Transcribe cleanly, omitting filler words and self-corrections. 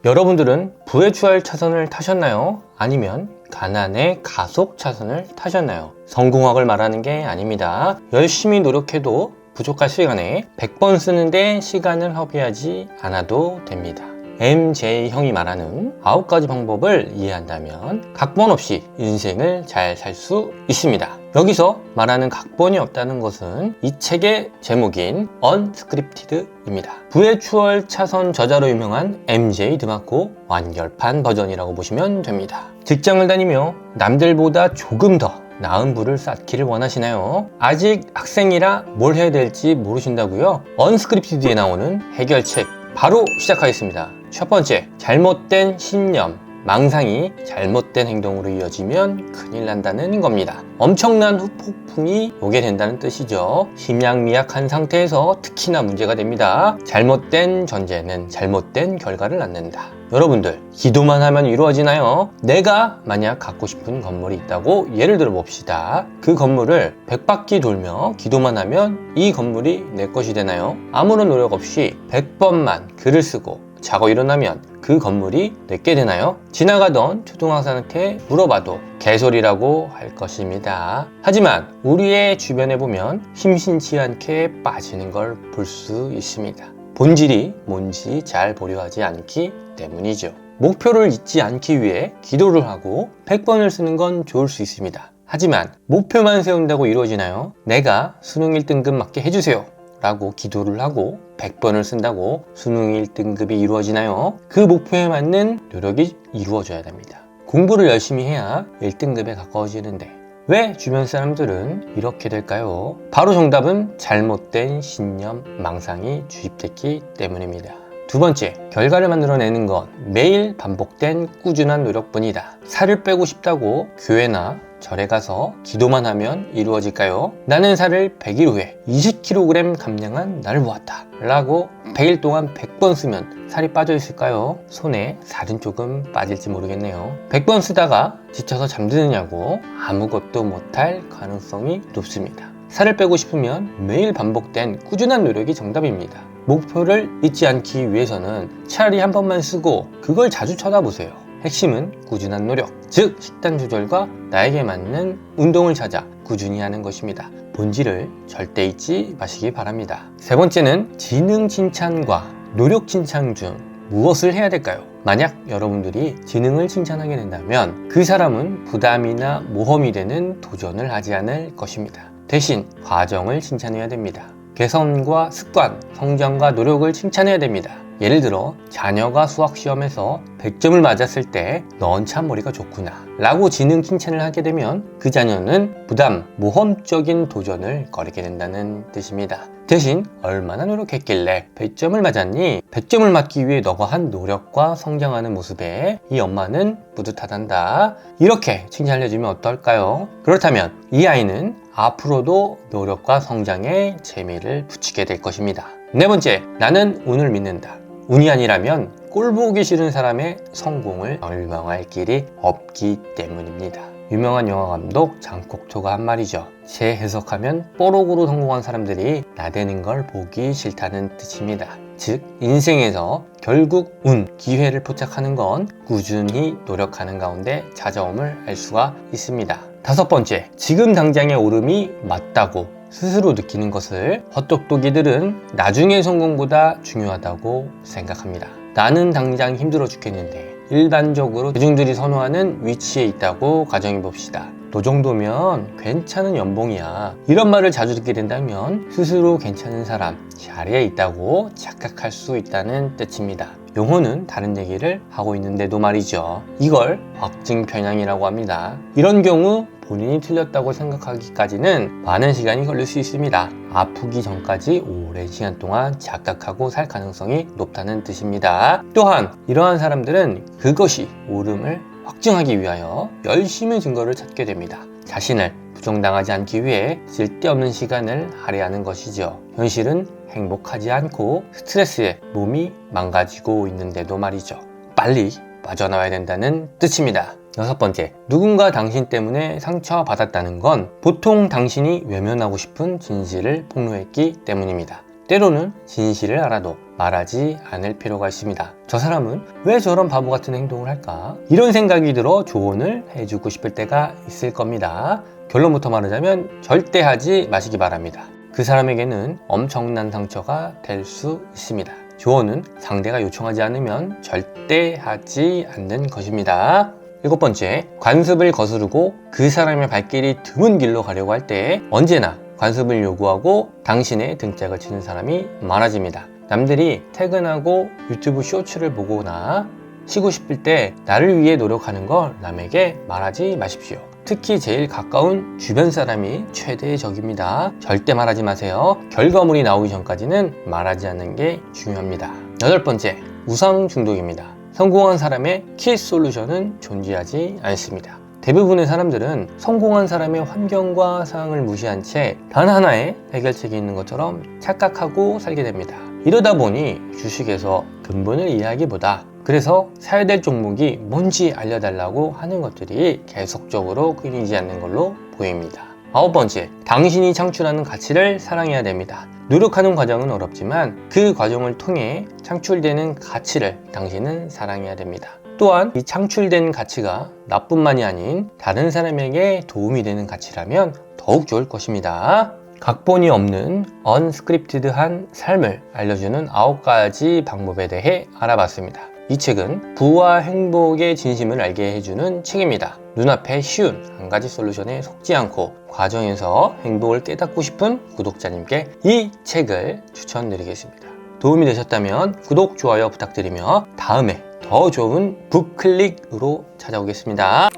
여러분들은 부회추월 차선을 타셨나요? 아니면 가난의 가속 차선을 타셨나요? 성공학을 말하는 게 아닙니다. 열심히 노력해도 부족할 시간에 100번 쓰는데 시간을 허비하지 않아도 됩니다. MJ형이 말하는 9가지 방법을 이해한다면 각본 없이 인생을 잘 살 수 있습니다. 여기서 말하는 각본이 없다는 것은 이 책의 제목인 Unscripted입니다. 부회추월 차선 저자로 유명한 MJ 드마코 완결판 버전이라고 보시면 됩니다. 직장을 다니며 남들보다 조금 더 나은 부를 쌓기를 원하시나요? 아직 학생이라 뭘 해야 될지 모르신다고요? Unscripted에 나오는 해결책 바로 시작하겠습니다. 첫 번째, 잘못된 신념, 망상이 잘못된 행동으로 이어지면 큰일 난다는 겁니다. 엄청난 후폭풍이 오게 된다는 뜻이죠. 심양미약한 상태에서 특히나 문제가 됩니다. 잘못된 전제는 잘못된 결과를 낳는다. 여러분들, 기도만 하면 이루어지나요? 내가 만약 갖고 싶은 건물이 있다고 예를 들어 봅시다. 그 건물을 100바퀴 돌며 기도만 하면 이 건물이 내 것이 되나요? 아무런 노력 없이 100번만 글을 쓰고 자고 일어나면 그 건물이 내게 되나요? 지나가던 초등학생한테 물어봐도 개소리라고 할 것입니다. 하지만 우리의 주변에 보면 심심치 않게 빠지는 걸 볼 수 있습니다. 본질이 뭔지 잘 보려 하지 않기 때문이죠. 목표를 잊지 않기 위해 기도를 하고 100번을 쓰는 건 좋을 수 있습니다. 하지만 목표만 세운다고 이루어지나요? 내가 수능 1등급 맞게 해주세요 라고 기도를 하고 100번을 쓴다고 수능 1등급이 이루어지나요? 그 목표에 맞는 노력이 이루어져야 됩니다. 공부를 열심히 해야 1등급에 가까워지는데 왜 주변 사람들은 이렇게 될까요? 바로 정답은 잘못된 신념, 망상이 주입됐기 때문입니다. 두 번째, 결과를 만들어내는 건 매일 반복된 꾸준한 노력뿐이다. 살을 빼고 싶다고 교회나 절에 가서 기도만 하면 이루어질까요? 나는 살을 100일 후에 20kg 감량한 나를 보았다 라고 100일 동안 100번 쓰면 살이 빠져 있을까요? 손에 살은 조금 빠질지 모르겠네요. 100번 쓰다가 지쳐서 잠드느냐고 아무것도 못할 가능성이 높습니다. 살을 빼고 싶으면 매일 반복된 꾸준한 노력이 정답입니다. 목표를 잊지 않기 위해서는 차라리 한 번만 쓰고 그걸 자주 쳐다보세요. 핵심은 꾸준한 노력, 즉 식단 조절과 나에게 맞는 운동을 찾아 꾸준히 하는 것입니다. 본질을 절대 잊지 마시기 바랍니다. 세 번째는 지능 칭찬과 노력 칭찬 중 무엇을 해야 될까요? 만약 여러분들이 지능을 칭찬하게 된다면 그 사람은 부담이나 모험이 되는 도전을 하지 않을 것입니다. 대신 과정을 칭찬해야 됩니다. 개선과 습관, 성장과 노력을 칭찬해야 됩니다. 예를 들어 자녀가 수학시험에서 100점을 맞았을 때 넌 참 머리가 좋구나 라고 지능 칭찬을 하게 되면 그 자녀는 부담, 모험적인 도전을 거리게 된다는 뜻입니다. 대신 얼마나 노력했길래 100점을 맞았니? 100점을 맞기 위해 너가 한 노력과 성장하는 모습에 이 엄마는 뿌듯하단다. 이렇게 칭찬해주면 어떨까요? 그렇다면 이 아이는 앞으로도 노력과 성장에 재미를 붙이게 될 것입니다. 네 번째, 나는 운을 믿는다. 운이 아니라면 꼴 보기 싫은 사람의 성공을 열망할 길이 없기 때문입니다. 유명한 영화감독 장콕토가 한 말이죠. 재해석하면 뽀록으로 성공한 사람들이 나대는 걸 보기 싫다는 뜻입니다. 즉 인생에서 결국 운, 기회를 포착하는 건 꾸준히 노력하는 가운데 찾아옴을 알 수가 있습니다. 다섯 번째, 지금 당장의 오름이 맞다고 스스로 느끼는 것을 헛똑똑이들은 나중의 성공보다 중요하다고 생각합니다. 나는 당장 힘들어 죽겠는데 일반적으로 대중들이 선호하는 위치에 있다고 가정해 봅시다. 너 정도면 괜찮은 연봉이야. 이런 말을 자주 듣게 된다면 스스로 괜찮은 사람, 자리에 있다고 착각할 수 있다는 뜻입니다. 용어는 다른 얘기를 하고 있는데도 말이죠. 이걸 확증 편향이라고 합니다. 이런 경우 본인이 틀렸다고 생각하기까지는 많은 시간이 걸릴 수 있습니다. 아프기 전까지 오랜 시간 동안 착각하고 살 가능성이 높다는 뜻입니다. 또한 이러한 사람들은 그것이 옳음을 확증하기 위하여 열심히 증거를 찾게 됩니다. 자신을 부정당하지 않기 위해 쓸데없는 시간을 할애하는 것이죠. 현실은 행복하지 않고 스트레스에 몸이 망가지고 있는데도 말이죠. 빨리 빠져나와야 된다는 뜻입니다. 여섯 번째, 누군가 당신 때문에 상처받았다는 건 보통 당신이 외면하고 싶은 진실을 폭로했기 때문입니다. 때로는 진실을 알아도 말하지 않을 필요가 있습니다. 저 사람은 왜 저런 바보 같은 행동을 할까? 이런 생각이 들어 조언을 해주고 싶을 때가 있을 겁니다. 결론부터 말하자면 절대 하지 마시기 바랍니다. 그 사람에게는 엄청난 상처가 될 수 있습니다. 조언은 상대가 요청하지 않으면 절대 하지 않는 것입니다. 7번째, 관습을 거스르고 그 사람의 발길이 드문 길로 가려고 할 때 언제나 관습을 요구하고 당신의 등짝을 치는 사람이 많아집니다. 남들이 퇴근하고 유튜브 쇼츠를 보거나 쉬고 싶을 때 나를 위해 노력하는 걸 남에게 말하지 마십시오. 특히 제일 가까운 주변 사람이 최대의 적입니다. 절대 말하지 마세요. 결과물이 나오기 전까지는 말하지 않는 게 중요합니다. 8번째, 우상 중독입니다. 성공한 사람의 키 솔루션은 존재하지 않습니다. 대부분의 사람들은 성공한 사람의 환경과 상황을 무시한 채 단 하나의 해결책이 있는 것처럼 착각하고 살게 됩니다. 이러다 보니 주식에서 근본을 이해하기보다 그래서 사야 될 종목이 뭔지 알려달라고 하는 것들이 계속적으로 끊이지 않는 걸로 보입니다. 9번째, 당신이 창출하는 가치를 사랑해야 됩니다. 노력하는 과정은 어렵지만 그 과정을 통해 창출되는 가치를 당신은 사랑해야 됩니다. 또한 이 창출된 가치가 나뿐만이 아닌 다른 사람에게 도움이 되는 가치라면 더욱 좋을 것입니다. 각본이 없는 언스크립티드한 삶을 알려주는 9가지 방법에 대해 알아봤습니다. 이 책은 부와 행복의 진심을 알게 해주는 책입니다. 눈앞에 쉬운 한 가지 솔루션에 속지 않고 과정에서 행복을 깨닫고 싶은 구독자님께 이 책을 추천드리겠습니다. 도움이 되셨다면 구독, 좋아요 부탁드리며 다음에 더 좋은 북클릭으로 찾아오겠습니다.